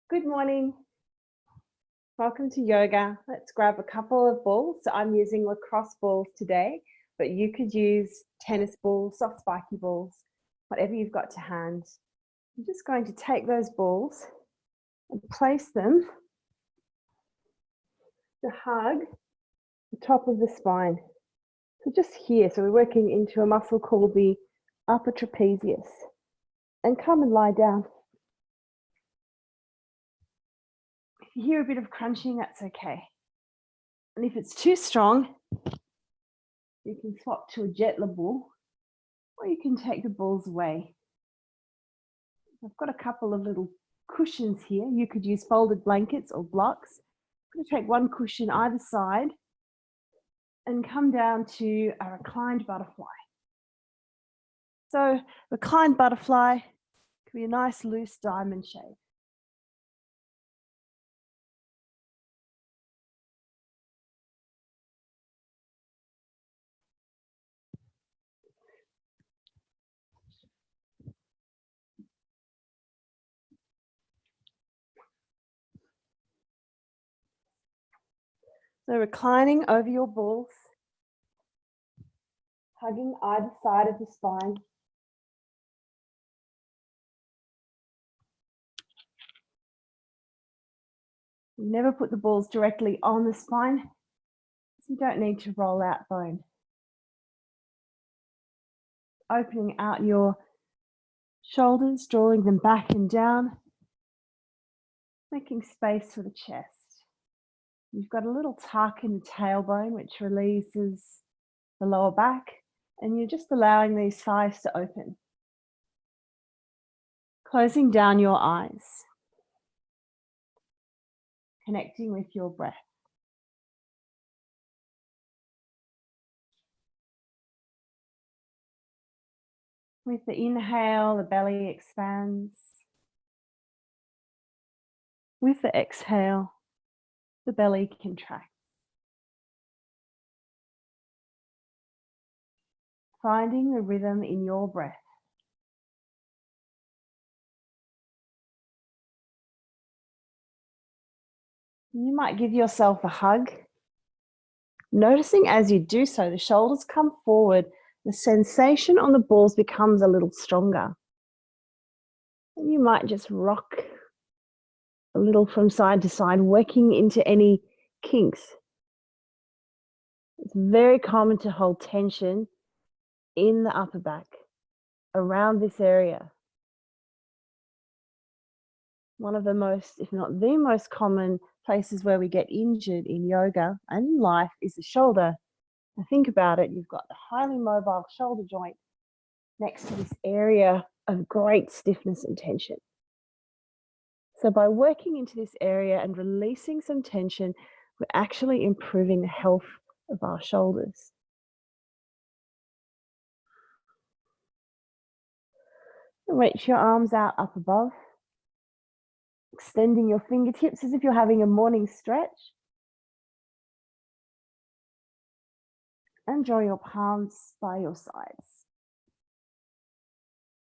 Good morning. Welcome to yoga. Let's grab a couple of balls. So I'm using lacrosse balls today, but you could use tennis balls, soft spiky balls, whatever you've got to hand. I'm just going to take those balls and place them to hug the top of the spine. So just here, so we're working into a muscle called the upper trapezius. And come and lie down. If you hear a bit of crunching, that's okay. And if it's too strong, you can swap to a gentler ball, or you can take the balls away. I've got a couple of little cushions here. You could use folded blankets or blocks. I'm going to take one cushion either side and come down to a reclined butterfly. So reclined butterfly can be a nice loose diamond shape. So reclining over your balls, hugging either side of the spine. Never put the balls directly on the spine, so you don't need to roll out bone. Opening out your shoulders, drawing them back and down, making space for the chest. You've got a little tuck in the tailbone, which releases the lower back, and you're just allowing these thighs to open. Closing down your eyes. Connecting with your breath. With the inhale, the belly expands. With the exhale, the belly contracts. Finding the rhythm in your breath. You might give yourself a hug. Noticing as you do so, the shoulders come forward, the sensation on the balls becomes a little stronger. And you might just rock a little from side to side, working into any kinks. It's very common to hold tension in the upper back, around this area. One of the most, if not the most common places where we get injured in yoga and in life is the shoulder. Now think about it, you've got the highly mobile shoulder joint next to this area of great stiffness and tension. So by working into this area and releasing some tension, we're actually improving the health of our shoulders. Reach your arms out up above, extending your fingertips as if you're having a morning stretch. And draw your palms by your sides.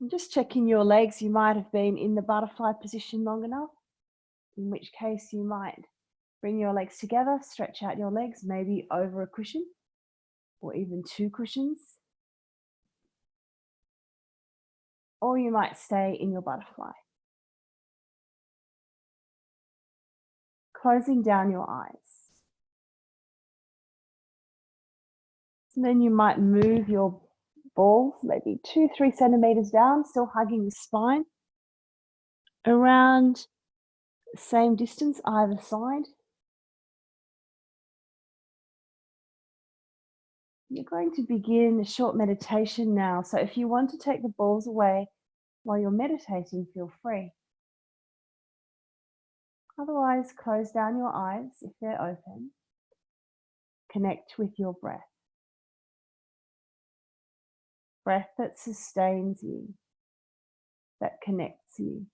And just checking your legs, you might have been in the butterfly position long enough, in which case you might bring your legs together, stretch out your legs, maybe over a cushion or even two cushions. Or you might stay in your butterfly. Closing down your eyes. And then you might move your balls, maybe 2-3 centimeters down, still hugging the spine, around the same distance either side. You're going to begin a short meditation now. So if you want to take the balls away while you're meditating, feel free. Otherwise, close down your eyes if they're open. Connect with your breath. Breath that sustains you, that connects you.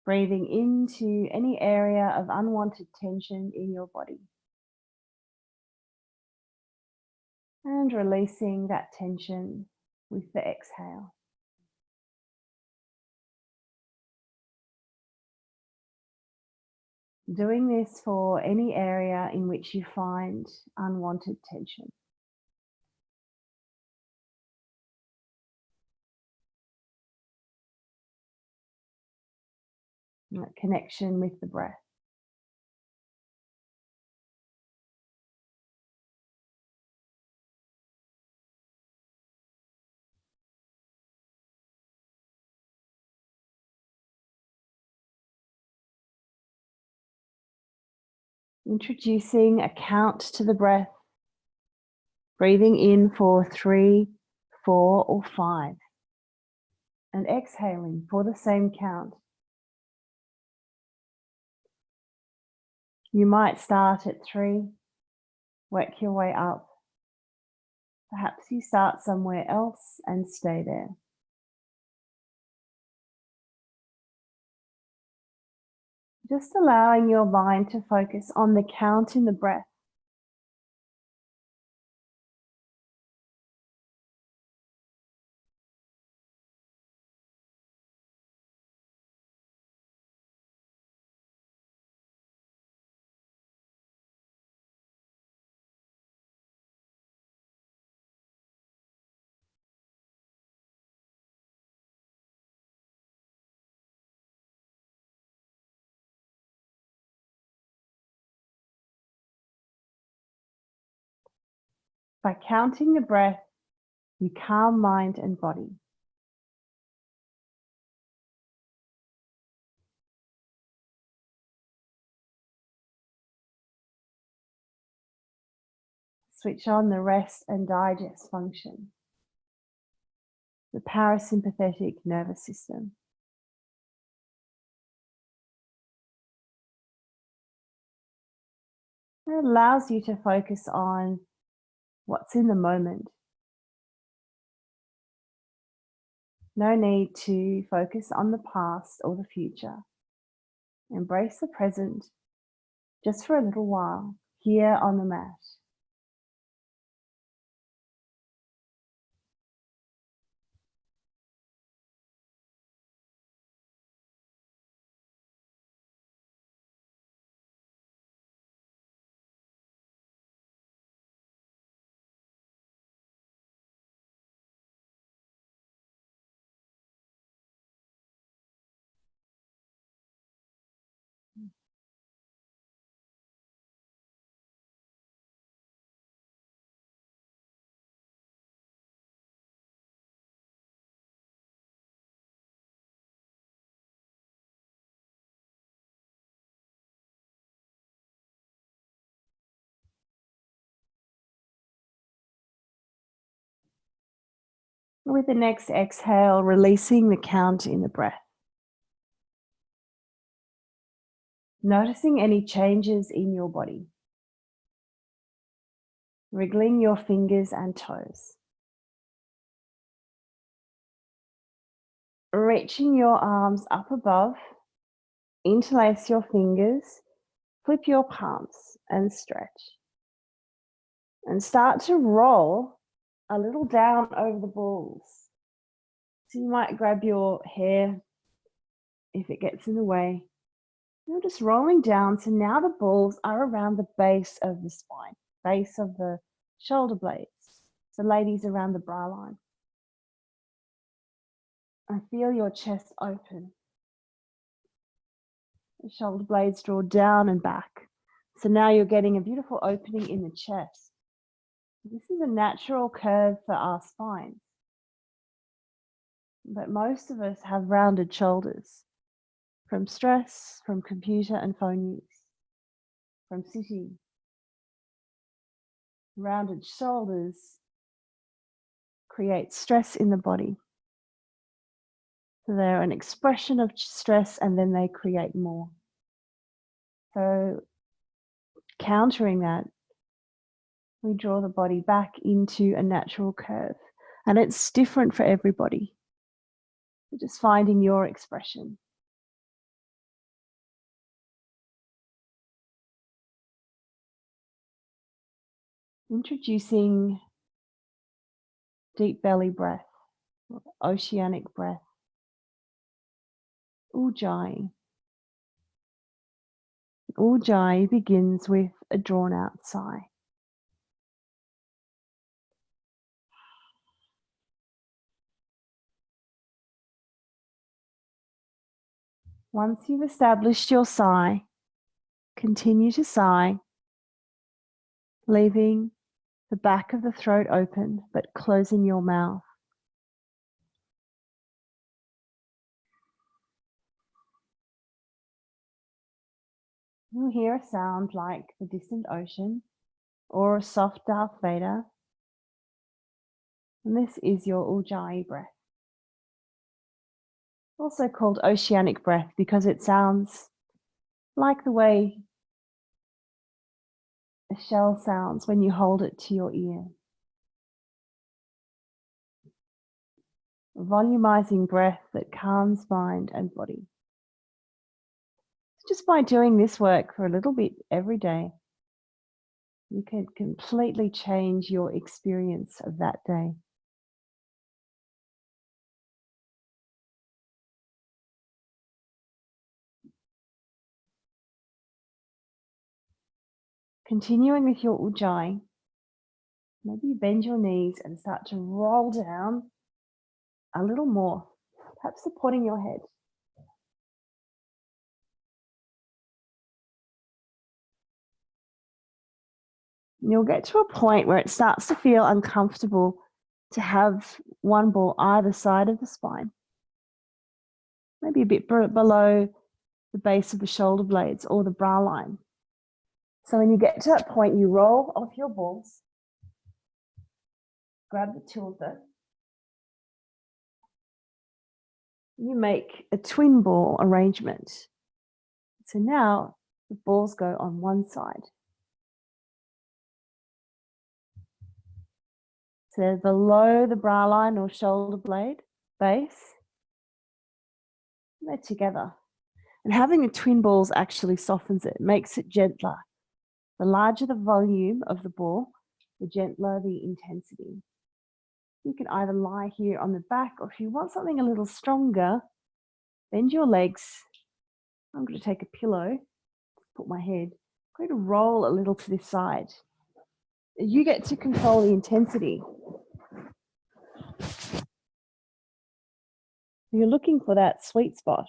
Breathing into any area of unwanted tension in your body. And releasing that tension with the exhale. Doing this for any area in which you find unwanted tension. And that connection with the breath. Introducing a count to the breath. Breathing in for 3, 4, or 5. And exhaling for the same count. You might start at 3, work your way up. Perhaps you start somewhere else and stay there. Just allowing your mind to focus on the count in the breath. By counting the breath, you calm mind and body. Switch on the rest and digest function, the parasympathetic nervous system. It allows you to focus on what's in the moment. No need to focus on the past or the future. Embrace the present just for a little while here on the mat. With the next exhale, releasing the count in the breath. Noticing any changes in your body. Wriggling your fingers and toes. Reaching your arms up above, interlace your fingers, flip your palms and stretch. And start to roll a little down over the balls. So you might grab your hair if it gets in the way. You're just rolling down. So now the balls are around the base of the spine, base of the shoulder blades. The ladies around the bra line. And feel your chest open. The shoulder blades draw down and back. So now you're getting a beautiful opening in the chest. This is a natural curve for our spine. But most of us have rounded shoulders from stress, from computer and phone use, from sitting. Rounded shoulders create stress in the body. So they're an expression of stress and then they create more. So countering that, we draw the body back into a natural curve. And it's different for everybody. You're just finding your expression. Introducing deep belly breath, oceanic breath, ujjayi. Ujjayi begins with a drawn out sigh. Once you've established your sigh, continue to sigh, leaving the back of the throat open, but closing your mouth. You'll hear a sound like the distant ocean or a soft Darth Vader. And this is your ujjayi breath. Also called oceanic breath because it sounds like the way a shell sounds when you hold it to your ear. A volumizing breath that calms mind and body. Just by doing this work for a little bit every day, you can completely change your experience of that day. Continuing with your ujjayi, maybe you bend your knees and start to roll down a little more, perhaps supporting your head. You'll get to a point where it starts to feel uncomfortable to have one ball either side of the spine, maybe a bit below the base of the shoulder blades or the brow line. So when you get to that point, you roll off your balls, grab the two of them, you make a twin ball arrangement. So now the balls go on one side. So they're below the brow line or shoulder blade base. They're together. And having the twin balls actually softens it, makes it gentler. The larger the volume of the ball, the gentler the intensity. You can either lie here on the back, or if you want something a little stronger, bend your legs. I'm going to take a pillow, put my head. I'm going to roll a little to this side. You get to control the intensity. You're looking for that sweet spot.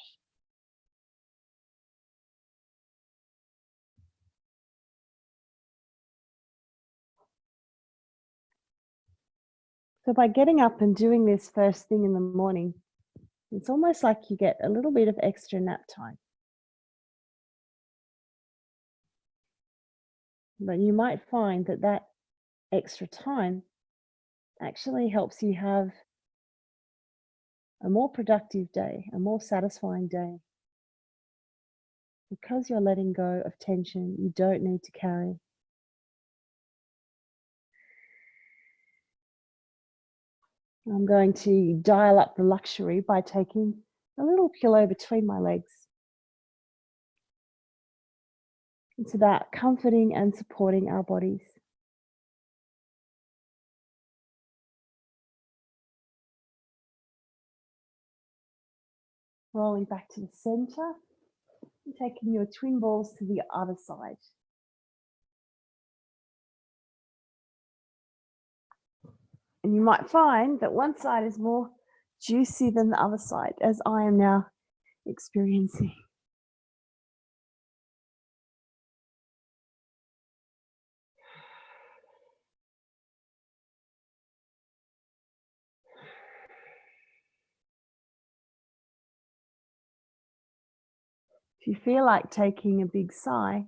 So by getting up and doing this first thing in the morning, it's almost like you get a little bit of extra nap time. But you might find that that extra time actually helps you have a more productive day, a more satisfying day. Because you're letting go of tension you don't need to carry. I'm going to dial up the luxury by taking a little pillow between my legs. It's about comforting and supporting our bodies. Rolling back to the center and taking your twin balls to the other side. And you might find that one side is more juicy than the other side, as I am now experiencing. If you feel like taking a big sigh,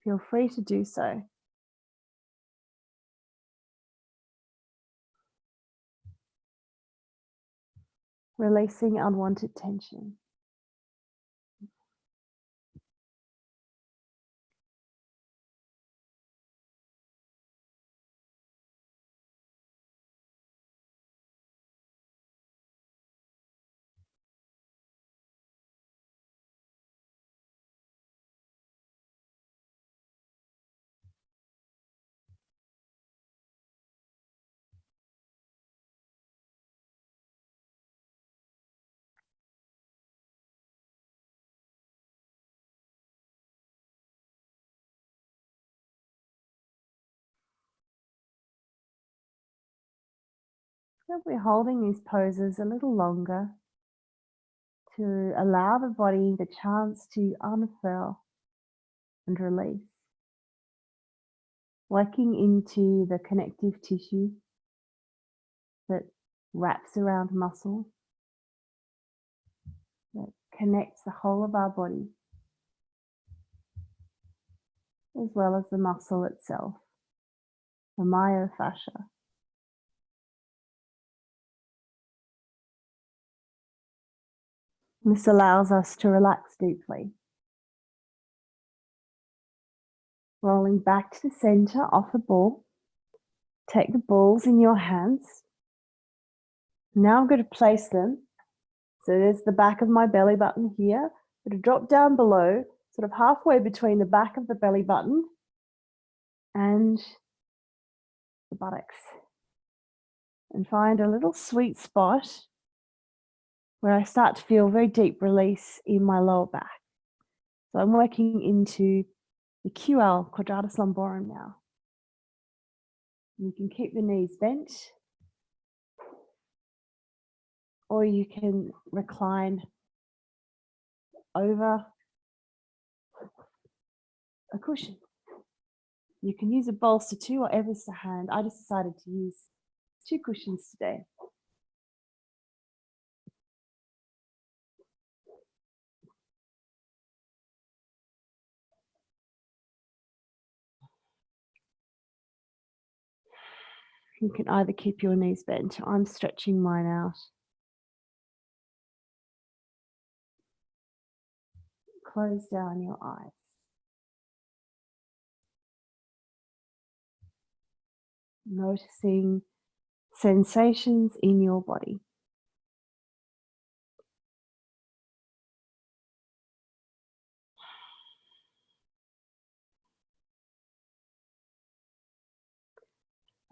feel free to do so. Releasing unwanted tension. So we're holding these poses a little longer to allow the body the chance to unfurl and release, working into the connective tissue that wraps around muscle, that connects the whole of our body, as well as the muscle itself, the myofascial. This allows us to relax deeply. Rolling back to the center off the ball. Take the balls in your hands. Now I'm going to place them. So there's the back of my belly button here. I'm going to drop down below, sort of halfway between the back of the belly button and the buttocks. And find a little sweet spot where I start to feel very deep release in my lower back. So I'm working into the QL, quadratus lumborum now. You can keep the knees bent, or you can recline over a cushion. You can use a bolster too, whatever's to hand. I just decided to use 2 cushions today. You can either keep your knees bent. I'm stretching mine out. Close down your eyes. Noticing sensations in your body.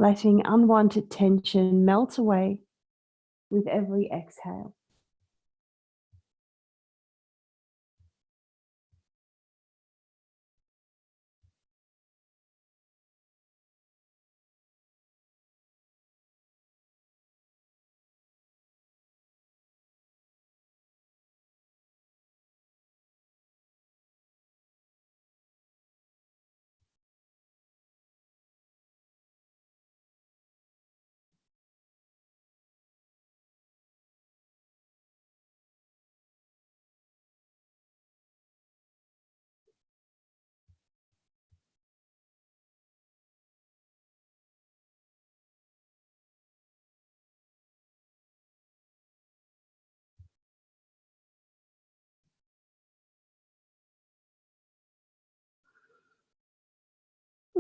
Letting unwanted tension melt away with every exhale.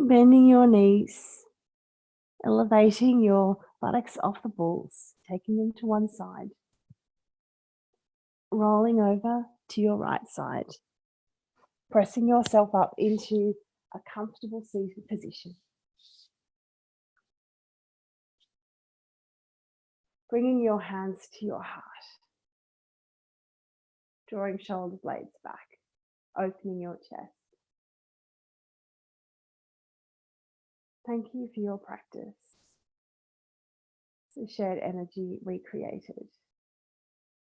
Bending your knees, elevating your buttocks off the balls, taking them to one side, rolling over to your right side, pressing yourself up into a comfortable seated position. Bringing your hands to your heart, drawing shoulder blades back, opening your chest. Thank you for your practice. The shared energy recreated.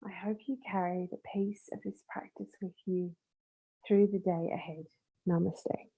I hope you carry the peace of this practice with you through the day ahead. Namaste.